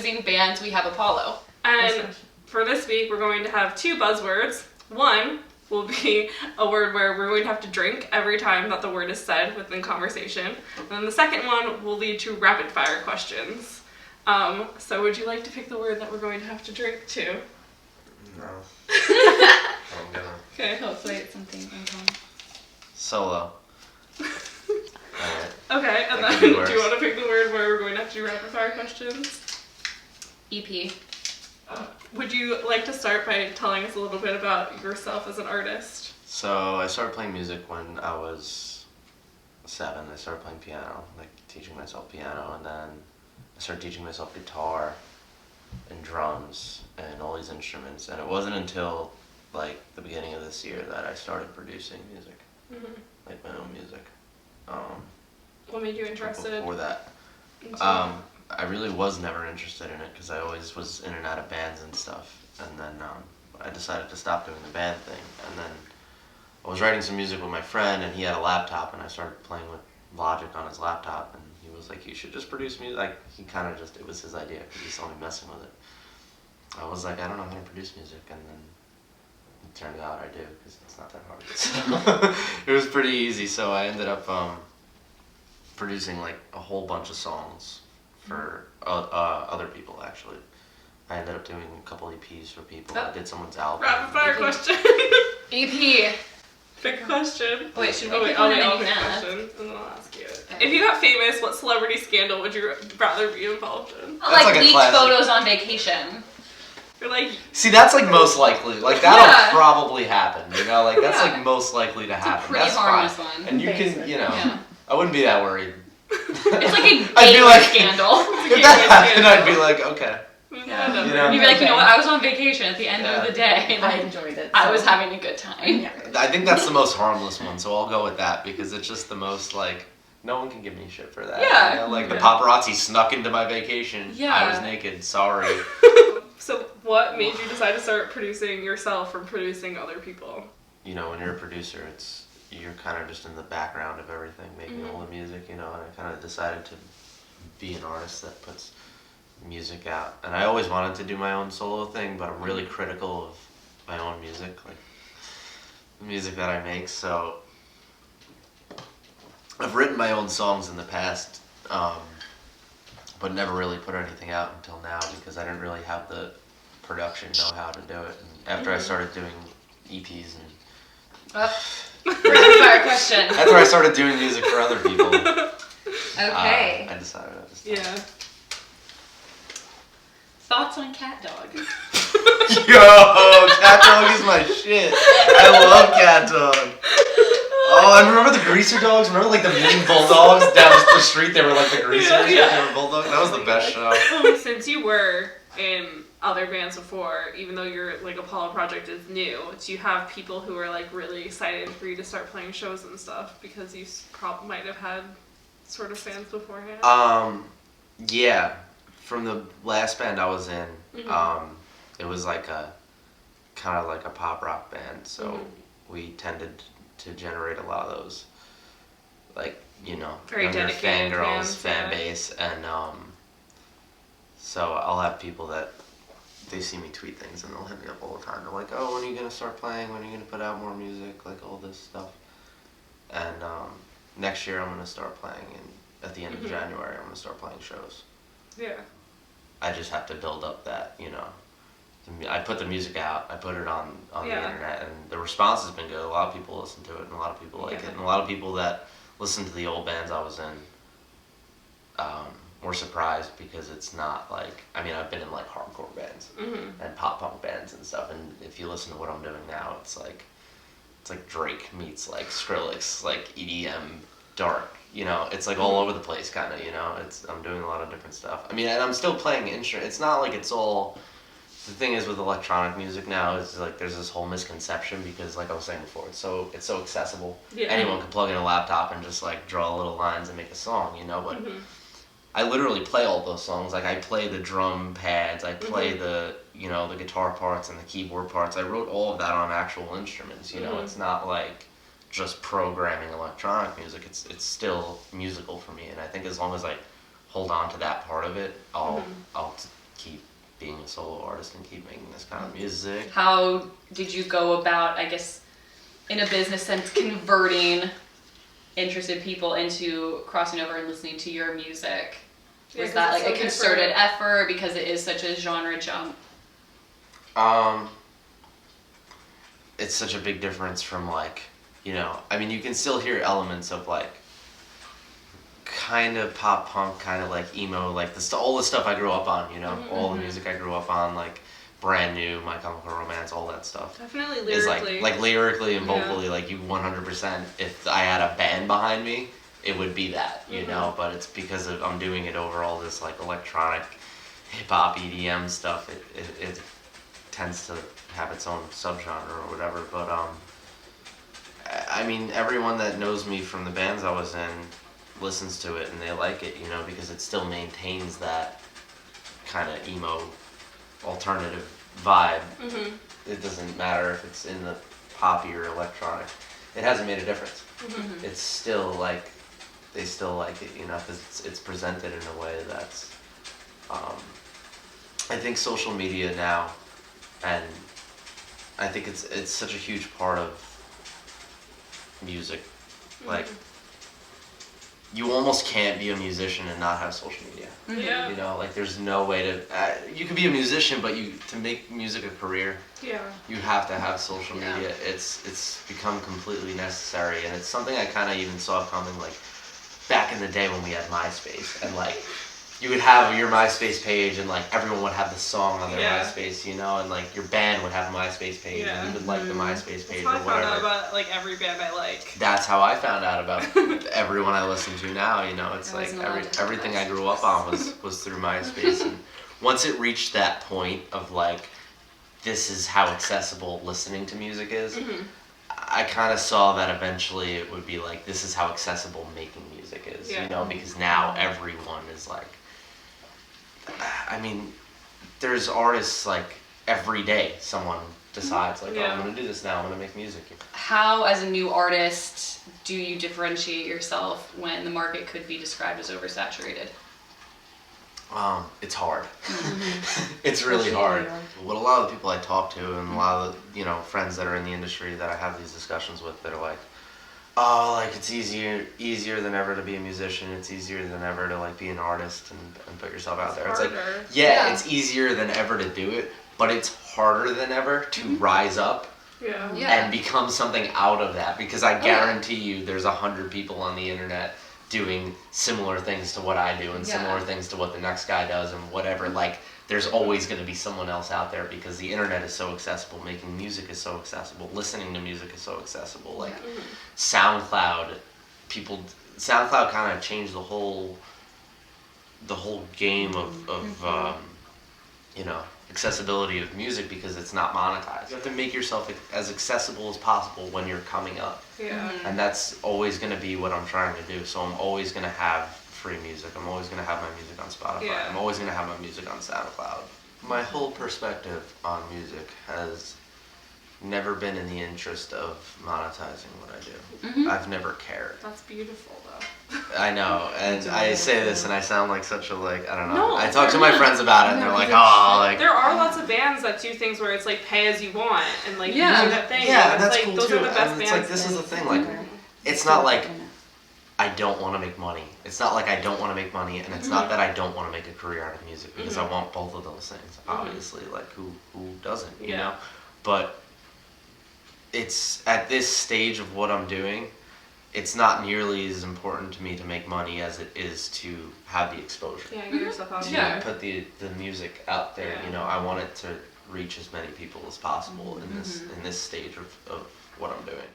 producing bands, we have APLO. And for this week, we're going to have 2 buzzwords. One will be a word where we're going to have to drink every time that the word is said within conversation. And then the second one will lead to rapid fire questions. So would you like to pick the word that we're going to have to drink to? No. I'm gonna. Okay. Hopefully it's something uncommon. Solo. Alright. Okay, and then do you want to pick the word where we're going to have to do rapid fire questions? EP. Would you like to start by telling us a little bit about yourself as an artist? So I started playing music when I was 7. I started playing piano, like teaching myself piano, and then I started teaching myself guitar and drums and all these instruments. And it wasn't until like the beginning of this year that I started producing music, like my own music. What made you interested? Before that, I really was never interested in it because I always was in and out of bands and stuff. And then I decided to stop doing the band thing. And then I was writing some music with my friend, and he had a laptop, and I started playing with Logic on his laptop, and he was like, "You should just produce music." Like, he kind of just, it was his idea because he saw me messing with it. I was like, I don't know how to produce music, and then it turned out I do because it's not that hard. So it was pretty easy. So I ended up producing like a whole bunch of songs for other people, actually. I ended up doing a couple EPs for people. I did someone's album. Rapid fire question. EP. Pick a question. Wait, should we pick I'll one and pick a ask? question, and then I'll ask you it. If you got famous, what celebrity scandal would you rather be involved in? Like like a leaked classic. photos on vacation. You're like, See, that's like most likely. Like, that'll probably happen, you know? Like, that's like most likely to happen. Pretty That's harmless fine. one. And you can, you know, Yeah. I wouldn't be that worried. It's like a I'd be gateway like- scandal. If that happened, I'd be like, okay. yeah. You know? You'd be like, you know what, I was on vacation at the end of the day. I Like, enjoyed it. I was having a good time. Yeah. I think that's the most harmless one, so I'll go with that because it's just the most, like, no one can give me shit for that. Yeah. You know? Like, the paparazzi snuck into my vacation. Yeah. I was naked. Sorry. So what made you decide to start producing yourself from producing other people? You know, when you're a producer, you're kind of just in the background of everything, making all the music, you know, and I kind of decided to be an artist that puts music out. And I always wanted to do my own solo thing, but I'm really critical of my own music, like the music that I make. So I've written my own songs in the past, but never really put anything out until now because I didn't really have the production know-how to do it. And after I started doing EPs and Rapid fire question. after I started doing music for other people, Okay. I decided I was Yeah. Thoughts on cat dog? Yo, Cat Dog is my shit. I love Cat Dog. Oh, I remember the greaser dogs. Remember like the mean bulldogs down the street? They were like the greasers. Yeah. They were bulldogs. That was the best show. Since you were in other bands before, even though your like Apollo project is new, do you have people who are like really excited for you to start playing shows and stuff because you probably might have had sort of fans beforehand? Yeah. From the last band I was in, it was like a kind of like a pop rock band, so we tended to generate a lot of those, like, you know, Very younger dedicated fangirls, fans, fan yeah. base, and so I'll have people that they see me tweet things and they'll hit me up all the time. They're like, "Oh, when are you gonna start playing? When are you gonna put out more music? Like all this stuff." And next year I'm gonna start playing, and at the end of January I'm gonna start playing shows. Yeah. I just have to build up that, you know. I put the music out, I put it on the internet, and the response has been good. A lot of people listen to it, and a lot of people like it. And a lot of people that listen to the old bands I was in were surprised because it's not like, I mean, I've been in like hardcore bands and pop punk bands and stuff, and if you listen to what I'm doing now, it's like Drake meets like Skrillex, like EDM, dark. You know, it's like all over the place, kind of. You know, I'm doing a lot of different stuff. I mean, and I'm still playing instrument. It's not like it's all. The thing is with electronic music now is like there's this whole misconception because, like I was saying before, it's so accessible. Yeah. Anyone can plug in a laptop and just like draw little lines and make a song. You know, but I literally play all those songs. Like I play the drum pads, I play the the guitar parts and the keyboard parts. I wrote all of that on actual instruments. You know, it's not like just programming electronic music. It's still musical for me, and I think as long as I hold on to that part of it, I'll keep being a solo artist and keep making this kind of music. How did you go about, I guess, in a business sense, converting interested people into crossing over and listening to your music? Yeah, Was 'cause that it's like so a concerted different. effort because it is such a genre jump? It's such a big difference from like, I mean, you can still hear elements of like kind of pop punk, kind of like emo, like all the stuff I grew up on, all the music I grew up on, like Brand New, My Chemical Romance, all that stuff. Definitely Is lyrically. like lyrically and Yeah. vocally, like you 100%. If I had a band behind me, it would be that, But it's because I'm doing it over all this like electronic, hip hop, EDM stuff. It tends to have its own subgenre or whatever. But I mean, everyone that knows me from the bands I was in listens to it and they like it, because it still maintains that kind of emo alternative vibe. It doesn't matter if it's in the poppy or electronic. It hasn't made a difference. It's still like, they still like it, because it's presented in a way that's, I think social media now, and I think it's such a huge part of music. Like, you almost can't be a musician and not have social media. Yeah. Like there's no way to. You could be a musician, but to make music a career, Yeah. you have to have social media. It's become completely necessary, and it's something I kind of even saw coming like back in the day when we had MySpace, and like you would have your MySpace page, and like everyone would have the song on their MySpace, and like your band would have a MySpace page, and you would like the MySpace page That's how or whatever. I found out about like every band I like. That's how I found out about everyone I listen to now. It's like everything I grew up on was through MySpace, and once it reached that point of like, this is how accessible listening to music is. I kind of saw that eventually it would be like, this is how accessible making music is. Because now everyone is like, I mean, there's artists like every day someone decides like, oh, I'm gonna do this now. I'm gonna make music. How, as a new artist, do you differentiate yourself when the market could be described as oversaturated? It's hard. It's really hard. What a lot of the people I talk to and a lot of the, friends that are in the industry that I have these discussions with, they're like, oh, like it's easier than ever to be a musician. It's easier than ever to like be an artist and put yourself out there. It's like, it's easier than ever to do it, but it's harder than ever to rise up and become something out of that, because I guarantee you there's 100 people on the internet doing similar things to what I do and similar things to what the next guy does and whatever. Like, there's always going to be someone else out there because the internet is so accessible, making music is so accessible, listening to music is so accessible. Like, SoundCloud kind of changed the whole game of accessibility of music, because it's not monetized. You have to make yourself as accessible as possible when you're coming up. And that's always going to be what I'm trying to do. So I'm always going to have free music. I'm always going to have my music on Spotify. I'm always going to have my music on SoundCloud. My whole perspective on music has never been in the interest of monetizing what I do. I've never cared. That's beautiful, though. I know, and I say this and I sound like such a I don't know. No, I talk to my friends about it and they're like, oh, like. There are lots of bands that do things where it's like pay as you want and like you do that thing. Yeah, and that's like, cool those too. are the best and it's bands. like, this is the thing, like, it's not like I don't want to make money. It's not like I don't want to make money, and it's not that I don't want to make a career out of music, because I want both of those things, obviously. Like, who doesn't, you know? But it's at this stage of what I'm doing, it's not nearly as important to me to make money as it is to have the exposure. Yeah, get yourself out To there. put the music out there, I want it to reach as many people as possible in this stage of what I'm doing.